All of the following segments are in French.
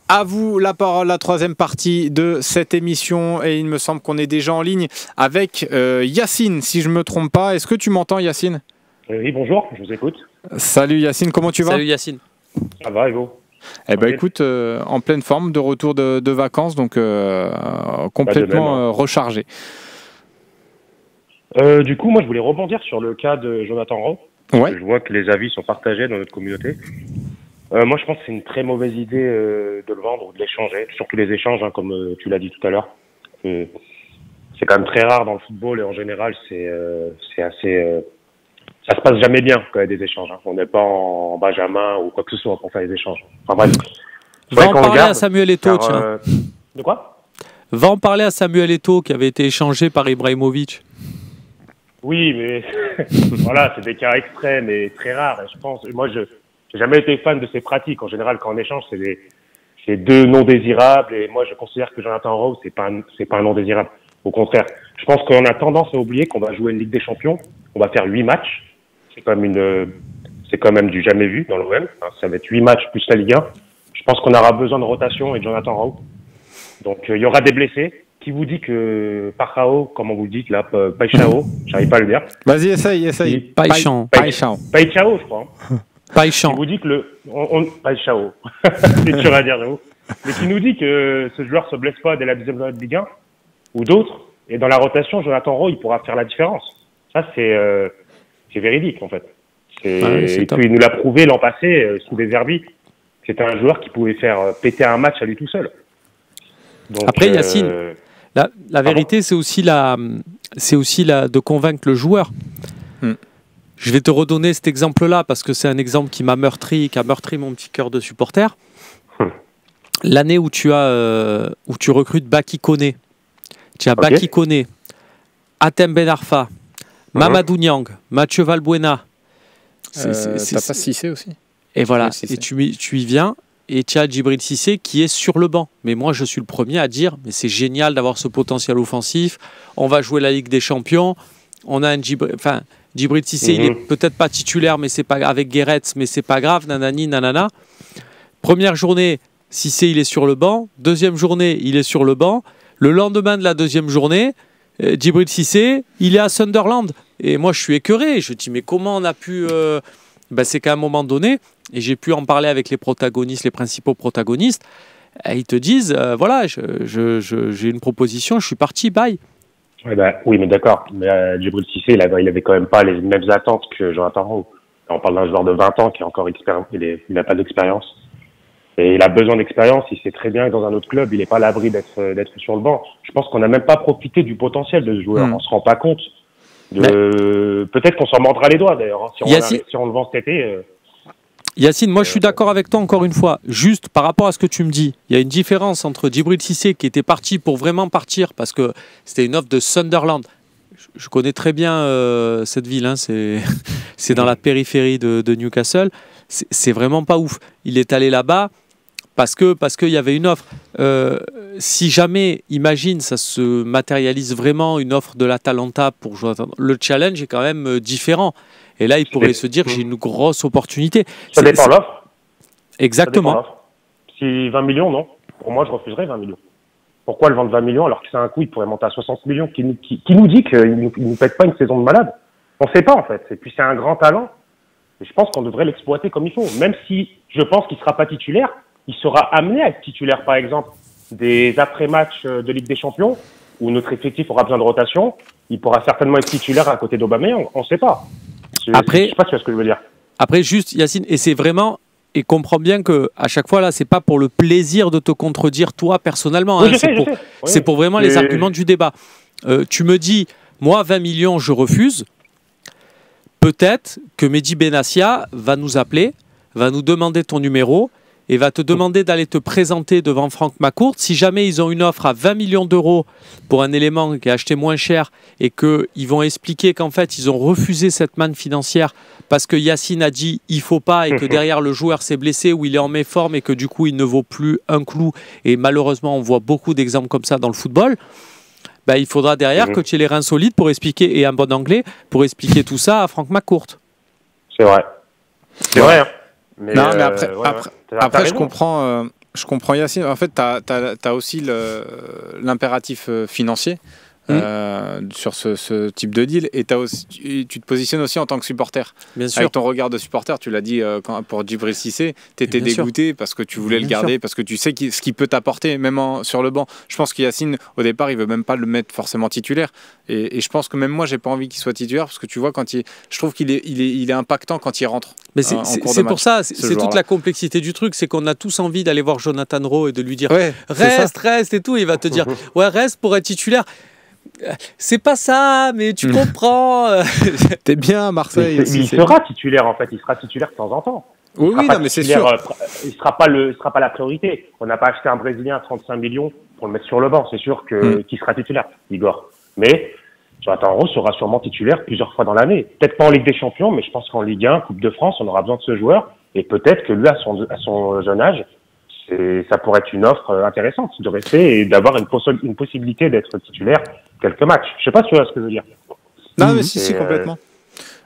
À vous la parole, la troisième partie de cette émission. Et il me semble qu'on est déjà en ligne avec Yacine, si je ne me trompe pas. Est-ce que tu m'entends, Yacine? Oui, bonjour, je vous écoute. Salut Yacine, comment tu vas? Salut Yacine. Ça va, et vous? Eh ben, écoute, en pleine forme, de retour de vacances, donc complètement rechargé. Du coup, moi, je voulais rebondir sur le cas de Jonathan Rowe. Ouais. Je vois que les avis sont partagés dans notre communauté. Moi, je pense que c'est une très mauvaise idée de le vendre ou de l'échanger, surtout les échanges, hein, comme tu l'as dit tout à l'heure. C'est quand même très rare dans le football et en général, c'est assez... ça se passe jamais bien quand il y a des échanges. Hein. On n'est pas en Benjamin ou quoi que ce soit pour faire des échanges. Enfin bref. Va en parler à Samuel Eto'o, tiens. De quoi? Va en parler à Samuel Eto'o qui avait été échangé par Ibrahimovic. Oui, mais voilà, c'est des cas extrêmes et très rares. Et je pense, moi, je n'ai jamais été fan de ces pratiques. En général, quand on échange, c'est deux non désirables. Et moi, je considère que Jonathan Rowe, c'est pas un non désirable. Au contraire, je pense qu'on a tendance à oublier qu'on va jouer une Ligue des Champions. On va faire 8 matchs. C'est quand même du jamais vu dans l'OM. Hein, ça va être 8 matchs plus la Ligue 1. Je pense qu'on aura besoin de rotation et de Jonathan Rowe. Donc, il y aura des blessés. Qui vous dit que Pachao, comment vous le dites là, Pachao, j'arrive pas à le dire. Vas-y, essaye. Pachao, je crois. Pachao. Qui vous dit que Pachao, c'est dur à dire, j'avoue. Mais qui nous dit que ce joueur se blesse pas dès la deuxième journée de Ligue 1 ou d'autres. Et dans la rotation, Jonathan Rowe, il pourra faire la différence. Ça, c'est véridique en fait. Et puis il nous l'a prouvé l'an passé sous des Herbis. C'était un joueur qui pouvait faire péter un match à lui tout seul. Donc, après, Yacine. La vérité, c'est aussi de convaincre le joueur. Je vais te redonner cet exemple-là parce que c'est un exemple qui m'a meurtri, qui a meurtri mon petit cœur de supporter. L'année où tu recrutes Baki Koné. Tu as Baki Koné, Hatem Ben Arfa, Mamadou Niang, Mathieu Valbuena. T'as pas Cissé aussi? Et voilà, et tu y viens. Et tu as Djibril Cissé qui est sur le banc. Mais moi, je suis le premier à dire mais c'est génial d'avoir ce potentiel offensif. On va jouer la Ligue des Champions. On a un Djibril Cissé, il est peut-être pas titulaire, mais c'est pas avec Guéret, mais c'est pas grave. Nanani, nanana. Première journée, Cissé, il est sur le banc. Deuxième journée, il est sur le banc. Le lendemain de la deuxième journée, Djibril Cissé, il est à Sunderland. Et moi, je suis écœuré. Je dis mais comment on a pu... c'est qu'à un moment donné, et j'ai pu en parler avec les protagonistes, les principaux protagonistes, ils te disent, voilà, j'ai une proposition, je suis parti, bye. Oui, mais d'accord. Mais Djibril Cissé, il avait quand même pas les mêmes attentes que Jonathan Rowe. On parle d'un joueur de 20 ans qui est encore expérimenté, il n'a pas d'expérience. Et il a besoin d'expérience, il sait très bien que dans un autre club, il n'est pas à l'abri d'être sur le banc. Je pense qu'on n'a même pas profité du potentiel de ce joueur, on se rend pas compte. Peut-être qu'on s'en mordra les doigts d'ailleurs, hein, si on le vend cet été. Yacine, moi je suis d'accord avec toi encore une fois. Juste par rapport à ce que tu me dis, il y a une différence entre Djibril Cissé qui était parti pour vraiment partir parce que c'était une offre de Sunderland. Je connais très bien cette ville, hein, c'est dans la périphérie de Newcastle. C'est vraiment pas ouf. Il est allé là-bas parce qu'il y avait une offre. Si jamais, imagine, ça se matérialise vraiment une offre de l'Atalanta pour jouer, le challenge est quand même différent. Et là, il pourrait se dire j'ai une grosse opportunité. Ça dépend de l'offre. Exactement. Si 20 millions, non. Pour moi, je refuserais 20 millions. Pourquoi le vendre 20 millions alors que c'est un coût, il pourrait monter à 60 millions qui nous dit qu'il ne nous pète pas une saison de malade? On ne sait pas en fait. Et puis c'est un grand talent. Et je pense qu'on devrait l'exploiter comme il faut. Même si je pense qu'il ne sera pas titulaire, il sera amené à être titulaire, par exemple, des après-matchs de Ligue des Champions, où notre effectif aura besoin de rotation. Il pourra certainement être titulaire à côté d'Aubameyang. On ne sait pas. Après, je sais pas si tu vois ce que je veux dire. Après, juste, Yacine, et c'est vraiment... Et comprends bien que à chaque fois, là, c'est pas pour le plaisir de te contredire, toi, personnellement. Oui, hein, c'est pour vraiment les arguments du débat. Tu me dis, moi, 20 millions, je refuse. Peut-être que Mehdi Benassia va nous appeler, va nous demander ton numéro et va te demander d'aller te présenter devant Franck McCourt. Si jamais ils ont une offre à 20 millions d'euros pour un élément qui est acheté moins cher et qu'ils vont expliquer qu'en fait, ils ont refusé cette manne financière parce que Yacine a dit il faut pas et que derrière le joueur s'est blessé ou il est en méforme et que du coup, il ne vaut plus un clou. Et malheureusement, on voit beaucoup d'exemples comme ça dans le football. Il faudra derrière que tu aies les reins solides pour expliquer, et un bon anglais, pour expliquer tout ça à Franck McCourt. C'est vrai. C'est vrai. Hein. Mais après, je comprends. Je comprends Yacine. En fait, tu as aussi l'impératif financier. Sur ce type de deal, et tu te positionnes aussi en tant que supporter. Bien sûr. Avec ton regard de supporter, tu l'as dit pour Djibril Cissé, tu étais dégoûté parce que tu voulais le garder, parce que tu sais ce qu'il peut t'apporter, même sur le banc. Je pense que Yacine, au départ, il veut même pas le mettre forcément titulaire. Et je pense que même moi, j'ai pas envie qu'il soit titulaire, parce que tu vois, je trouve qu'il est impactant quand il rentre. Mais c'est pour ça, c'est toute la complexité du truc, c'est qu'on a tous envie d'aller voir Jonathan Rowe et de lui dire reste et tout, il va te dire ouais, reste pour être titulaire. C'est pas ça, mais tu comprends. T'es bien à Marseille. Mais il sera titulaire, en fait. Il sera titulaire de temps en temps. Oui, non, mais c'est sûr. Il sera pas la priorité. On n'a pas acheté un Brésilien à 35 millions pour le mettre sur le banc. C'est sûr qu'il sera titulaire, Igor. Mais Jonathan Rowe sera sûrement titulaire plusieurs fois dans l'année. Peut-être pas en Ligue des Champions, mais je pense qu'en Ligue 1, Coupe de France, on aura besoin de ce joueur. Et peut-être que lui, à son jeune âge, ça pourrait être une offre intéressante de rester et d'avoir une possibilité d'être titulaire quelques matchs. Je sais pas si tu vois ce que je veux dire. Non, mais si, complètement.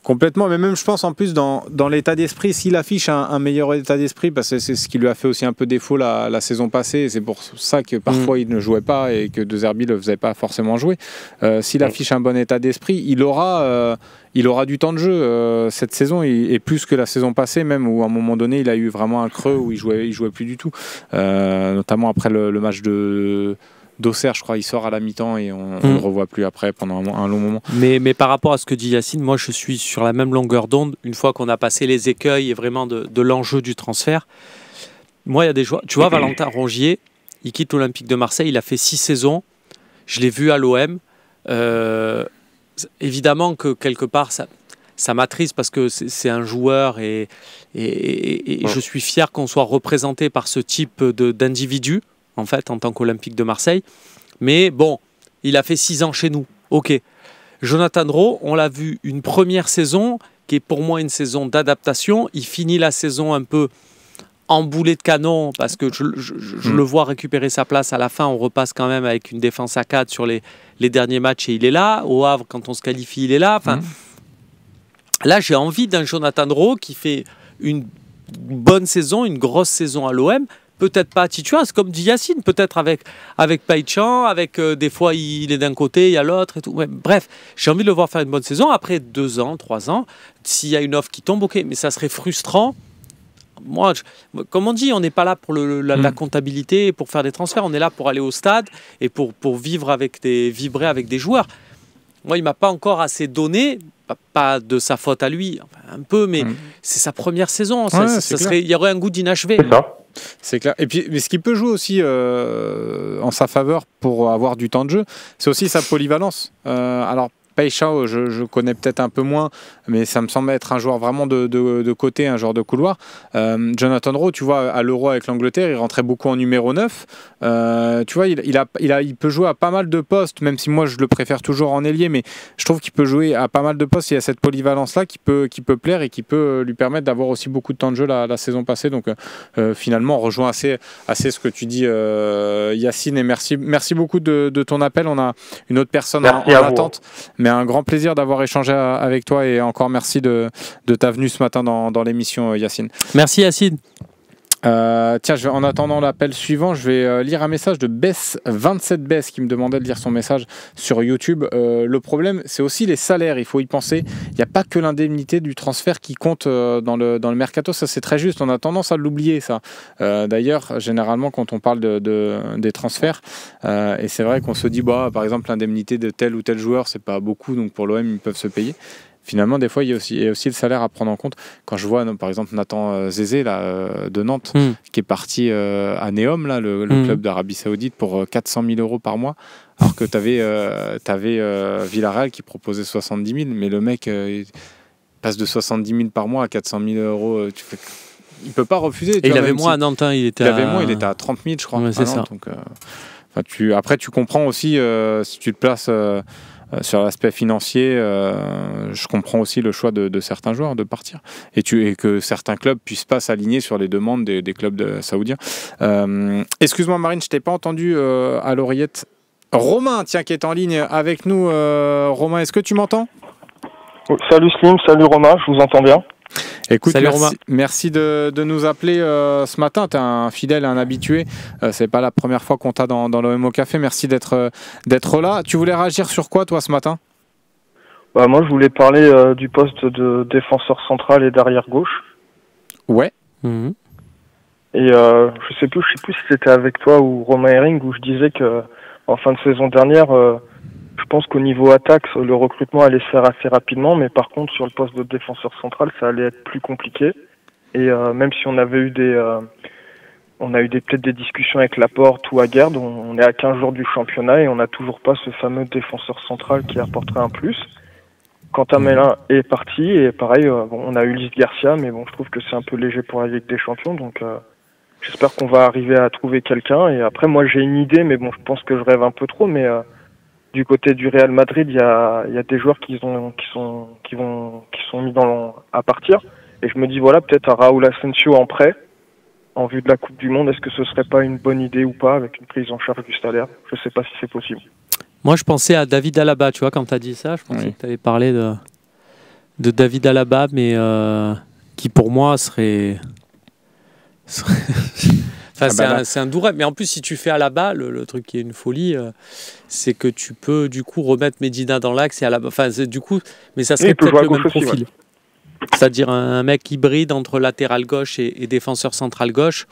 Complètement, mais même je pense en plus dans l'état d'esprit, s'il affiche un meilleur état d'esprit, parce que c'est ce qui lui a fait aussi un peu défaut la saison passée, et c'est pour ça que parfois il ne jouait pas et que De Zerbi ne le faisait pas forcément jouer. S'il affiche un bon état d'esprit, il aura du temps de jeu cette saison, et plus que la saison passée même, où à un moment donné il a eu vraiment un creux où il jouait plus du tout, notamment après le match d'Auxerre, je crois, il sort à la mi-temps et on ne le revoit plus après pendant un long moment. Mais par rapport à ce que dit Yacine, moi je suis sur la même longueur d'onde une fois qu'on a passé les écueils et vraiment de l'enjeu du transfert. Moi, il y a des joueurs. Tu vois, Valentin Rongier, il quitte l'Olympique de Marseille, il a fait 6 saisons. Je l'ai vu à l'OM. Évidemment que quelque part, ça m'attriste parce que c'est un joueur et je suis fier qu'on soit représenté par ce type d'individu, en fait, en tant qu'Olympique de Marseille. Mais bon, il a fait 6 ans chez nous. Ok. Jonathan Rowe, on l'a vu une première saison, qui est pour moi une saison d'adaptation. Il finit la saison un peu en boulet de canon, parce que je le vois récupérer sa place à la fin. On repasse quand même avec une défense à 4 sur les derniers matchs et il est là. Au Havre, quand on se qualifie, il est là. Enfin, là, j'ai envie d'un Jonathan Rowe qui fait une bonne saison, une grosse saison à l'OM. Peut-être pas titulaire, c'est comme dit Yacine, peut-être avec Païchan, avec des fois il est d'un côté, il y a l'autre et tout. Ouais, bref, j'ai envie de le voir faire une bonne saison. Après 2 ans, 3 ans, s'il y a une offre qui tombe, ok, mais ça serait frustrant. Moi, comme on dit, on n'est pas là pour la comptabilité, pour faire des transferts, on est là pour aller au stade et pour vibrer avec des joueurs. Moi, il ne m'a pas encore assez donné, pas de sa faute à lui, enfin, un peu, mais c'est sa première saison. Il y aurait un goût d'inachevé. C'est ça. C'est clair. Et puis, mais ce qui peut jouer aussi en sa faveur pour avoir du temps de jeu, c'est aussi sa polyvalence. Alors, Païchan, je connais peut-être un peu moins, mais ça me semble être un joueur vraiment de côté, un joueur de couloir. Jonathan Rowe, tu vois, à l'Euro avec l'Angleterre, il rentrait beaucoup en numéro 9. Tu vois, il peut jouer à pas mal de postes, même si moi je le préfère toujours en ailier, mais je trouve qu'il peut jouer à pas mal de postes. Il y a cette polyvalence-là qui peut plaire et qui peut lui permettre d'avoir aussi beaucoup de temps de jeu la saison passée. Donc finalement, on rejoint assez ce que tu dis, Yacine, et merci beaucoup de ton appel. On a une autre personne en attente. Mais un grand plaisir d'avoir échangé avec toi et encore merci de ta venue ce matin dans l'émission, Yacine. Merci Yacine. Tiens, en attendant l'appel suivant, je vais lire un message de Bess27Bess qui me demandait de lire son message sur YouTube. Le problème, c'est aussi les salaires, il faut y penser. Il n'y a pas que l'indemnité du transfert qui compte dans le mercato, ça c'est très juste, on a tendance à l'oublier ça. D'ailleurs, généralement quand on parle des transferts, et c'est vrai qu'on se dit, par exemple l'indemnité de tel ou tel joueur, c'est pas beaucoup, donc pour l'OM ils peuvent se payer. Finalement, des fois, il y a aussi le salaire à prendre en compte. Quand je vois, par exemple, Nathan Zézé là, de Nantes, qui est parti à Neom, là, le club d'Arabie Saoudite, pour 400 000 euros par mois, alors que tu avais Villarreal qui proposait 70 000, mais le mec il passe de 70 000 par mois à 400 000 euros. Il ne peut pas refuser. Et il avait moins à Nantes, il était à 30 000, je crois. Ouais, c'est ça. Donc, après, tu comprends aussi, si tu te places... sur l'aspect financier, je comprends aussi le choix de certains joueurs de partir et que certains clubs puissent pas s'aligner sur les demandes des clubs saoudiens. Excuse-moi Marine, je t'ai pas entendu à l'oreillette. Romain, tiens, qui est en ligne avec nous. Romain, est-ce que tu m'entends ? Salut Slim, salut Romain, je vous entends bien. Écoute, Salut, merci de nous appeler ce matin. Tu es un fidèle, un habitué. C'est pas la première fois qu'on t'a dans l'OM au Café. Merci d'être là. Tu voulais réagir sur quoi, toi, ce matin? Bah, moi, je voulais parler du poste de défenseur central et d'arrière gauche. Ouais. Et je sais plus si c'était avec toi ou Romain Herring où je disais que en fin de saison dernière, je pense qu'au niveau attaque, le recrutement allait se faire assez rapidement, mais par contre sur le poste de défenseur central, ça allait être plus compliqué. Et même si on avait eu peut-être des discussions avec Laporte ou Aguerd, on est à 15 jours du championnat et on n'a toujours pas ce fameux défenseur central qui apporterait un plus. Quentin Mellin est parti et pareil, on a Ulysse Garcia, mais bon, je trouve que c'est un peu léger pour la Ligue des Champions, donc j'espère qu'on va arriver à trouver quelqu'un. Et après, moi, j'ai une idée, mais bon, je pense que je rêve un peu trop. Mais du côté du Real Madrid, il y a des joueurs qui sont mis à partir. Et je me dis, voilà, peut-être un Raúl Asensio en prêt, en vue de la Coupe du Monde. Est-ce que ce serait pas une bonne idée ou pas, avec une prise en charge du salaire? Je sais pas si c'est possible. Moi, je pensais à David Alaba, tu vois, quand tu as dit ça. Je pensais que tu avais parlé de David Alaba, mais qui pour moi serait... Enfin, c'est un doux rêve. Mais en plus, si tu fais Alaba, le truc qui est une folie, c'est que tu peux du coup remettre Medina dans l'axe et Alaba. Enfin, du coup, mais ça serait peut-être le même profil. Aussi, ouais. C'est-à-dire un mec hybride entre latéral gauche et défenseur central gauche.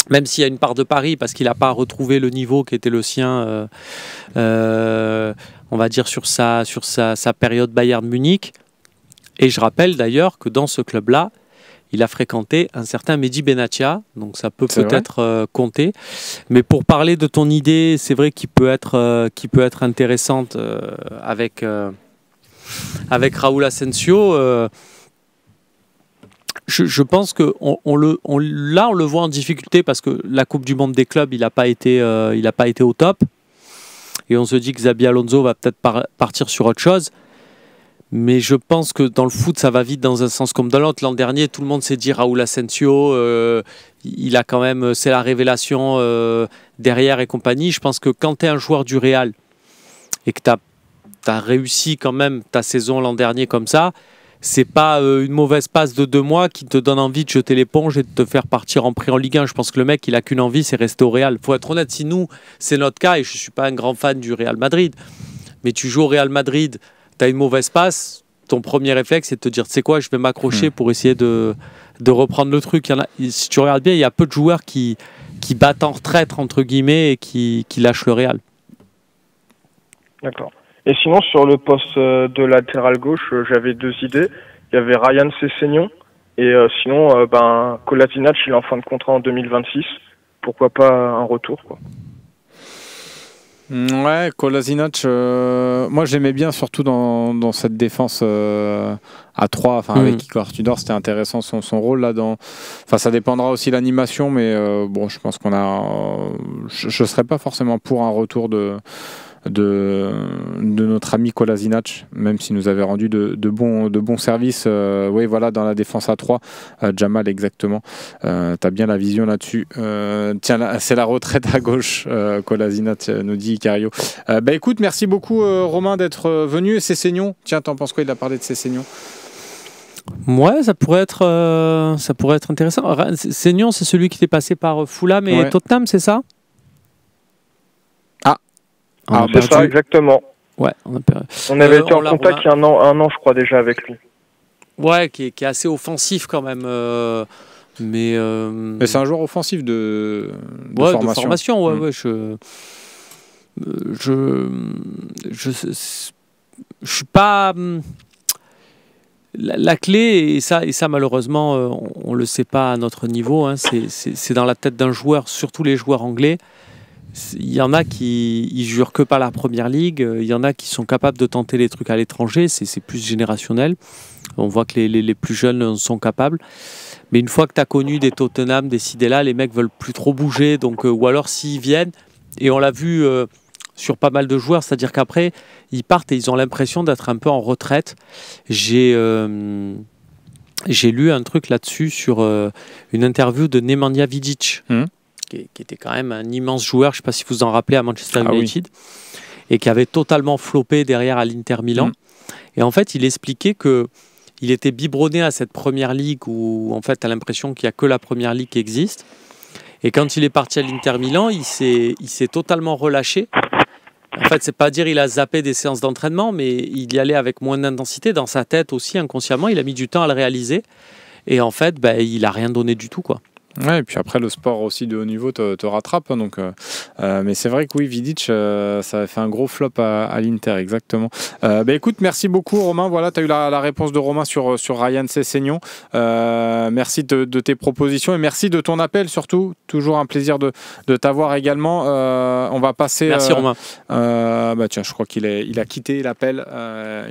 Même s'il y a une part de pari, parce qu'il n'a pas retrouvé le niveau qui était le sien, on va dire, sur sa période Bayern Munich. Et je rappelle d'ailleurs que dans ce club-là, il a fréquenté un certain Mehdi Benatia, donc ça peut peut-être compter. Mais pour parler de ton idée, c'est vrai qu'il peut être intéressante avec Raúl Asensio. Je pense que on le voit en difficulté parce que la Coupe du Monde des clubs, il n'a pas été au top. Et on se dit que Xabi Alonso va peut-être partir sur autre chose. Mais je pense que dans le foot, ça va vite dans un sens comme dans l'autre. L'an dernier, tout le monde s'est dit Raúl Asensio, il a quand même, c'est la révélation derrière et compagnie. Je pense que quand tu es un joueur du Real et que tu as réussi quand même ta saison l'an dernier comme ça, c'est pas une mauvaise passe de 2 mois qui te donne envie de jeter l'éponge et de te faire partir en prêt en Ligue 1. Je pense que le mec, il a qu'une envie, c'est rester au Real. Faut être honnête, si nous, c'est notre cas, et je suis pas un grand fan du Real Madrid, mais tu joues au Real Madrid, tu as une mauvaise passe, ton premier réflexe, c'est de te dire, tu sais quoi, je vais m'accrocher pour essayer de reprendre le truc. Si tu regardes bien, il y a peu de joueurs qui battent en retraite, entre guillemets, et qui lâchent le Real. D'accord. Et sinon, sur le poste de latéral gauche, j'avais 2 idées. Il y avait Ryan Sessegnon et sinon, Kolasinac, il est en fin de contrat en 2026. Pourquoi pas un retour, quoi. Ouais, Kolasinac, moi j'aimais bien surtout dans cette défense à 3, avec Igor Tudor, c'était intéressant son rôle là ça dépendra aussi de l'animation, mais bon, je pense je serais pas forcément pour un retour de notre ami Kolasinac, même s'il nous avait rendu de bons services. Oui, voilà, dans la défense à 3, Jamal, exactement. T'as bien la vision là-dessus. Tiens, c'est la retraite à gauche, Kolasinac, nous dit Cario. Écoute, merci beaucoup, Romain, d'être venu. Sessegnon, tiens, t'en penses quoi? Il a parlé de Sessegnon. Ouais, ça pourrait être intéressant. Sessegnon, c'est celui qui était passé par Fulham et Tottenham, c'est ça? C'est ça, exactement. Ouais, on avait été en contact il y a un an, je crois, déjà avec lui. Ouais, qui est assez offensif quand même. Mais c'est un joueur offensif de formation. Ouais, je suis pas... La clé, et ça malheureusement, on ne le sait pas à notre niveau, hein, c'est dans la tête d'un joueur, surtout les joueurs anglais. Il y en a qui ne jurent que par la première ligue, il y en a qui sont capables de tenter les trucs à l'étranger, c'est plus générationnel. On voit que les plus jeunes en sont capables. Mais une fois que tu as connu des Tottenham, des Sidela, les mecs veulent plus trop bouger. Donc, ou alors s'ils viennent, et on l'a vu sur pas mal de joueurs, c'est-à-dire qu'après, ils partent et ils ont l'impression d'être un peu en retraite. J'ai lu un truc là-dessus sur une interview de Nemanja Vidic. Qui était quand même un immense joueur, je ne sais pas si vous vous en rappelez, à Manchester United, et qui avait totalement floppé derrière à l'Inter Milan. Et en fait, il expliquait qu'il il était biberonné à cette première ligue où en fait tu as l'impression qu'il n'y a que la première ligue qui existe. Et quand il est parti à l'Inter Milan, il s'est totalement relâché. En fait, c'est pas dire il a zappé des séances d'entraînement, mais il y allait avec moins d'intensité. Dans sa tête aussi, inconsciemment, il a mis du temps à le réaliser. Et en fait, il n'a rien donné du tout, quoi. Ouais, et puis après, le sport aussi de haut niveau te rattrape. Donc, mais c'est vrai que oui, Vidic, ça a fait un gros flop à l'Inter, exactement. Écoute, merci beaucoup, Romain. Voilà, tu as eu la réponse de Romain sur Ryan Sessegnon. Merci de tes propositions et merci de ton appel, surtout. Toujours un plaisir de t'avoir également. On va passer... Merci, Romain. Tiens, je crois qu'il a quitté l'appel.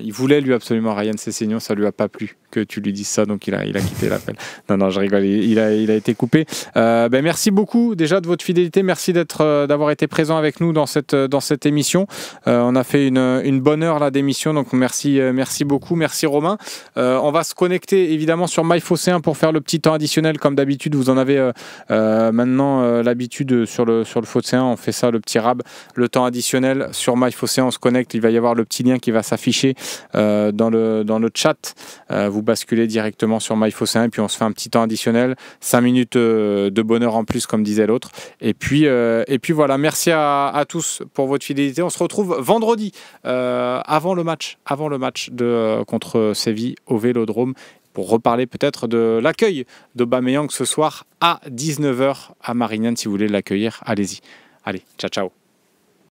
Il voulait, lui, absolument, Ryan Sessegnon. Ça lui a pas plu que tu lui dises ça, donc il a quitté l'appel. Non, je rigole. Il a été coupé. Merci beaucoup déjà de votre fidélité, merci d'avoir été présent avec nous dans cette émission. On a fait une bonne heure là d'émission, donc merci beaucoup, merci Romain. On va se connecter évidemment sur MyFossé1 pour faire le petit temps additionnel comme d'habitude. Vous en avez maintenant l'habitude sur le Fossé1, on fait ça, le petit rab, le temps additionnel sur MyFossé1, on se connecte, il va y avoir le petit lien qui va s'afficher dans le chat. Vous basculez directement sur MyFossé1 et puis on se fait un petit temps additionnel, 5 minutes de bonheur en plus, comme disait l'autre. Et puis voilà, merci à tous pour votre fidélité. On se retrouve vendredi avant le match contre Séville au Vélodrome pour reparler peut-être de l'accueil d'Aubameyang ce soir à 19h à Marignane. Si vous voulez l'accueillir, allez-y. Allez, ciao.